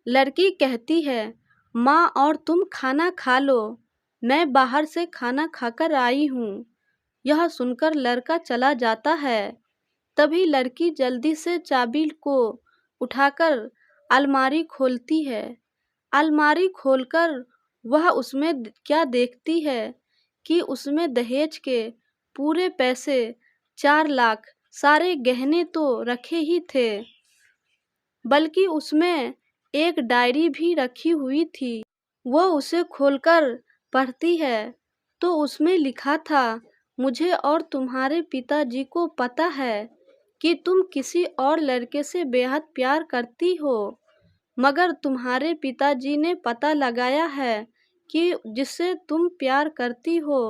लड़की कहती है, माँ और तुम खाना खा लो, मैं बाहर से खाना खाकर आई हूँ। यह सुनकर लड़का चला जाता है। तभी लड़की जल्दी से चाबी को उठाकर अलमारी खोलती है। अलमारी खोलकर वह उसमें क्या देखती है कि उसमें दहेज के पूरे पैसे 4 लाख सारे गहने तो रखे ही थे, बल्कि उसमें एक डायरी भी रखी हुई थी। वो उसे खोलकर पढ़ती है तो उसमें लिखा था, मुझे और तुम्हारे पिताजी को पता है कि तुम किसी और लड़के से बेहद प्यार करती हो, मगर तुम्हारे पिताजी ने पता लगाया है कि जिससे तुम प्यार करती हो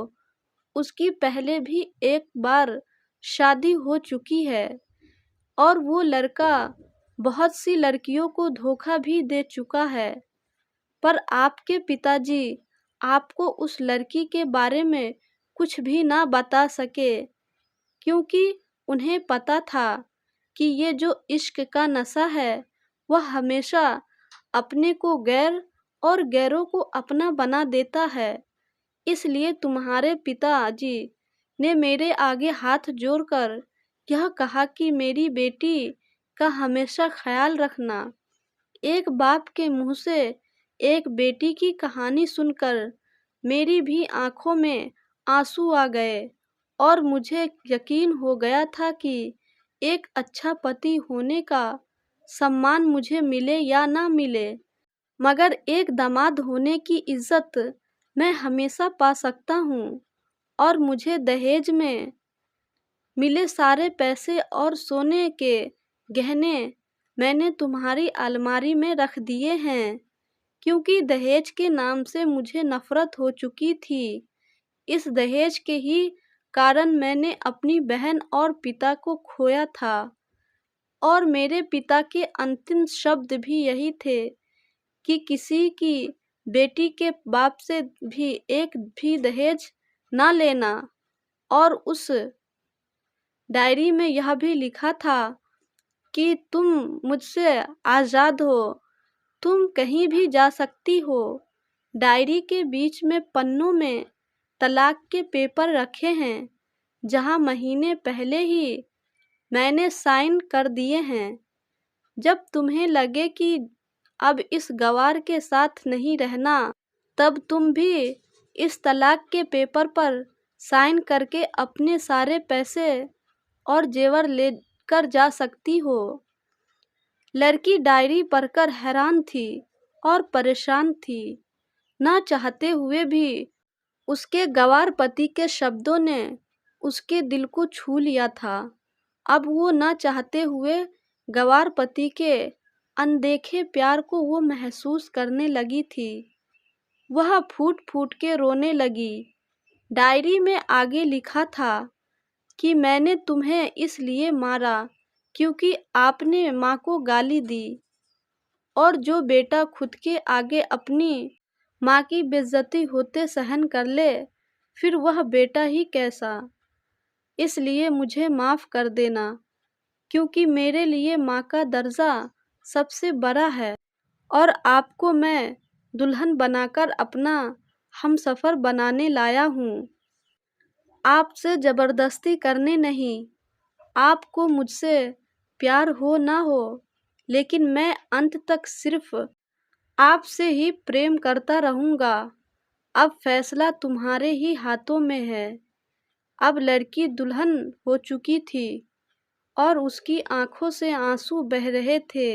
उसकी पहले भी एक बार शादी हो चुकी है और वो लड़का बहुत सी लड़कियों को धोखा भी दे चुका है। पर आपके पिताजी आपको उस लड़की के बारे में कुछ भी ना बता सके, क्योंकि उन्हें पता था कि ये जो इश्क का नशा है वह हमेशा अपने को गैर और गैरों को अपना बना देता है। इसलिए तुम्हारे पिताजी ने मेरे आगे हाथ जोड़कर यह कहा कि मेरी बेटी का हमेशा ख्याल रखना। एक बाप के मुंह से एक बेटी की कहानी सुनकर मेरी भी आंखों में आंसू आ गए और मुझे यकीन हो गया था कि एक अच्छा पति होने का सम्मान मुझे मिले या ना मिले, मगर एक दामाद होने की इज्जत मैं हमेशा पा सकता हूँ। और मुझे दहेज में मिले सारे पैसे और सोने के गहने मैंने तुम्हारी अलमारी में रख दिए हैं, क्योंकि दहेज के नाम से मुझे नफरत हो चुकी थी। इस दहेज के ही कारण मैंने अपनी बहन और पिता को खोया था और मेरे पिता के अंतिम शब्द भी यही थे कि किसी की बेटी के बाप से भी एक भी दहेज ना लेना। और उस डायरी में यह भी लिखा था कि तुम मुझसे आज़ाद हो, तुम कहीं भी जा सकती हो। डायरी के बीच में पन्नों में तलाक के पेपर रखे हैं, जहां महीने पहले ही मैंने साइन कर दिए हैं। जब तुम्हें लगे कि अब इस गवार के साथ नहीं रहना, तब तुम भी इस तलाक के पेपर पर साइन करके अपने सारे पैसे और जेवर लेकर जा सकती हो। लड़की डायरी पढ़कर हैरान थी और परेशान थी। ना चाहते हुए भी उसके गवार पति के शब्दों ने उसके दिल को छू लिया था। अब वो ना चाहते हुए गवार पति के अनदेखे प्यार को वो महसूस करने लगी थी। वह फूट फूट के रोने लगी। डायरी में आगे लिखा था कि मैंने तुम्हें इसलिए मारा क्योंकि आपने माँ को गाली दी, और जो बेटा खुद के आगे अपनी माँ की बेइज्जती होते सहन कर ले, फिर वह बेटा ही कैसा। इसलिए मुझे माफ़ कर देना, क्योंकि मेरे लिए माँ का दर्जा सबसे बड़ा है और आपको मैं दुल्हन बनाकर अपना हमसफ़र बनाने लाया हूँ। आपसे ज़बरदस्ती करने नहीं। आपको मुझसे प्यार हो ना हो, लेकिन मैं अंत तक सिर्फ आपसे ही प्रेम करता रहूँगा। अब फैसला तुम्हारे ही हाथों में है। अब लड़की दुल्हन हो चुकी थी और उसकी आंखों से आंसू बह रहे थे।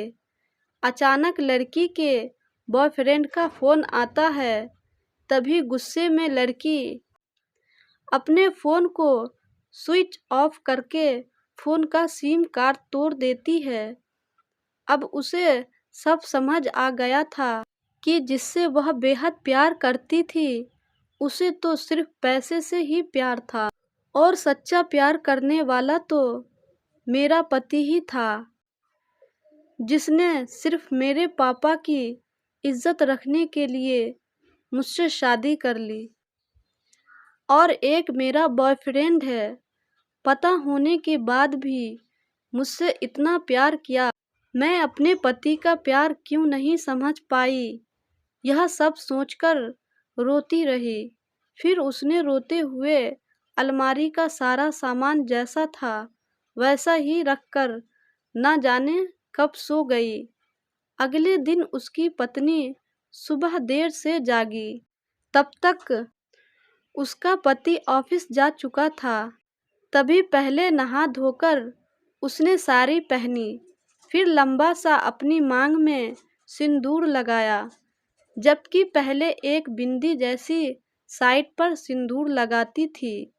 अचानक लड़की के बॉयफ्रेंड का फ़ोन आता है। तभी गुस्से में लड़की अपने फ़ोन को स्विच ऑफ करके फ़ोन का सिम कार्ड तोड़ देती है। अब उसे सब समझ आ गया था कि जिससे वह बेहद प्यार करती थी, उसे तो सिर्फ पैसे से ही प्यार था, और सच्चा प्यार करने वाला तो मेरा पति ही था, जिसने सिर्फ मेरे पापा की इज्जत रखने के लिए मुझसे शादी कर ली। और एक मेरा बॉयफ्रेंड है, पता होने के बाद भी मुझसे इतना प्यार किया। मैं अपने पति का प्यार क्यों नहीं समझ पाई। यह सब सोचकर रोती रही। फिर उसने रोते हुए अलमारी का सारा सामान जैसा था वैसा ही रखकर न जाने कब सो गई। अगले दिन उसकी पत्नी सुबह देर से जागी। तब तक उसका पति ऑफिस जा चुका था। तभी पहले नहा धोकर उसने साड़ी पहनी, फिर लंबा सा अपनी मांग में सिंदूर लगाया, जबकि पहले एक बिंदी जैसी साइड पर सिंदूर लगाती थी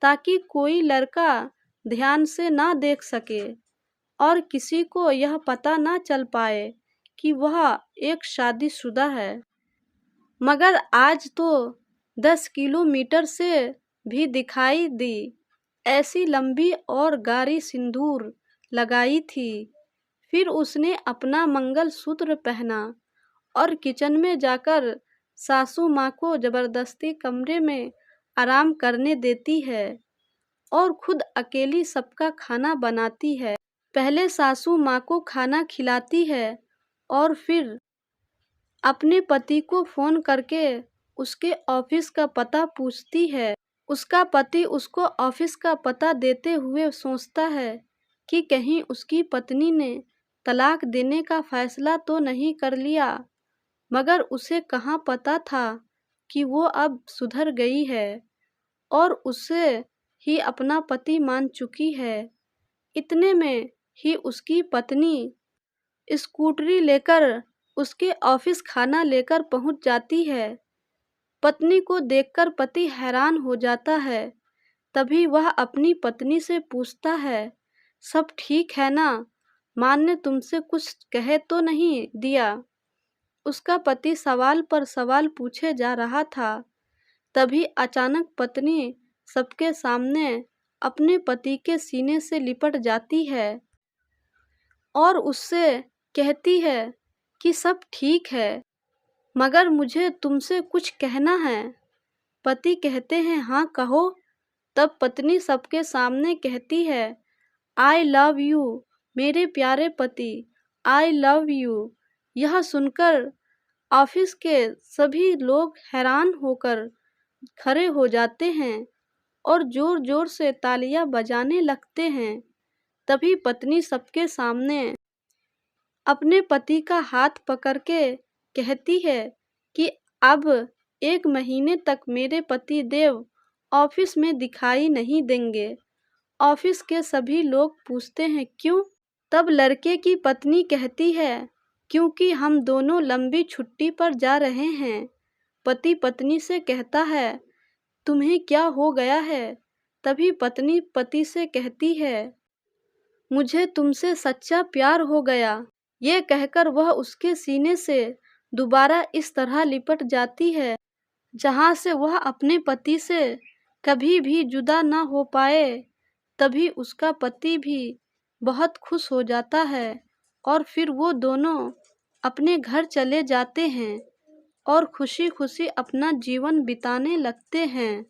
ताकि कोई लड़का ध्यान से ना देख सके और किसी को यह पता ना चल पाए कि वह एक शादीशुदा है। मगर आज तो 10 किलोमीटर से भी दिखाई दी ऐसी लंबी और गाढ़ी सिंदूर लगाई थी। फिर उसने अपना मंगलसूत्र पहना और किचन में जाकर सासू माँ को जबरदस्ती कमरे में आराम करने देती है और खुद अकेली सबका खाना बनाती है। पहले सासू माँ को खाना खिलाती है और फिर अपने पति को फोन करके उसके ऑफिस का पता पूछती है। उसका पति उसको ऑफिस का पता देते हुए सोचता है कि कहीं उसकी पत्नी ने तलाक देने का फैसला तो नहीं कर लिया, मगर उसे कहाँ पता था कि वो अब सुधर गई है और उसे ही अपना पति मान चुकी है। इतने में ही उसकी पत्नी स्कूटरी लेकर उसके ऑफिस खाना लेकर पहुंच जाती है। पत्नी को देखकर पति हैरान हो जाता है। तभी वह अपनी पत्नी से पूछता है, सब ठीक है ना? माँ ने तुमसे कुछ कहे तो नहीं दिया? उसका पति सवाल पर सवाल पूछे जा रहा था। तभी अचानक पत्नी सबके सामने अपने पति के सीने से लिपट जाती है और उससे कहती है कि सब ठीक है, मगर मुझे तुमसे कुछ कहना है। पति कहते हैं, हाँ कहो। तब पत्नी सबके सामने कहती है, आई लव यू मेरे प्यारे पति, आई लव यू। यह सुनकर ऑफिस के सभी लोग हैरान होकर खड़े हो जाते हैं और जोर जोर से तालियां बजाने लगते हैं। तभी पत्नी सबके सामने अपने पति का हाथ पकड़ के कहती है कि अब 1 महीने तक मेरे पति देव ऑफिस में दिखाई नहीं देंगे। ऑफिस के सभी लोग पूछते हैं क्यों? तब लड़के की पत्नी कहती है, क्योंकि हम दोनों लंबी छुट्टी पर जा रहे हैं। पति पत्नी से कहता है, तुम्हें क्या हो गया है? तभी पत्नी पति से कहती है, मुझे तुमसे सच्चा प्यार हो गया। ये कहकर वह उसके सीने से दोबारा इस तरह लिपट जाती है जहाँ से वह अपने पति से कभी भी जुदा ना हो पाए। तभी उसका पति भी बहुत खुश हो जाता है और फिर वो दोनों अपने घर चले जाते हैं और खुशी खुशी अपना जीवन बिताने लगते हैं।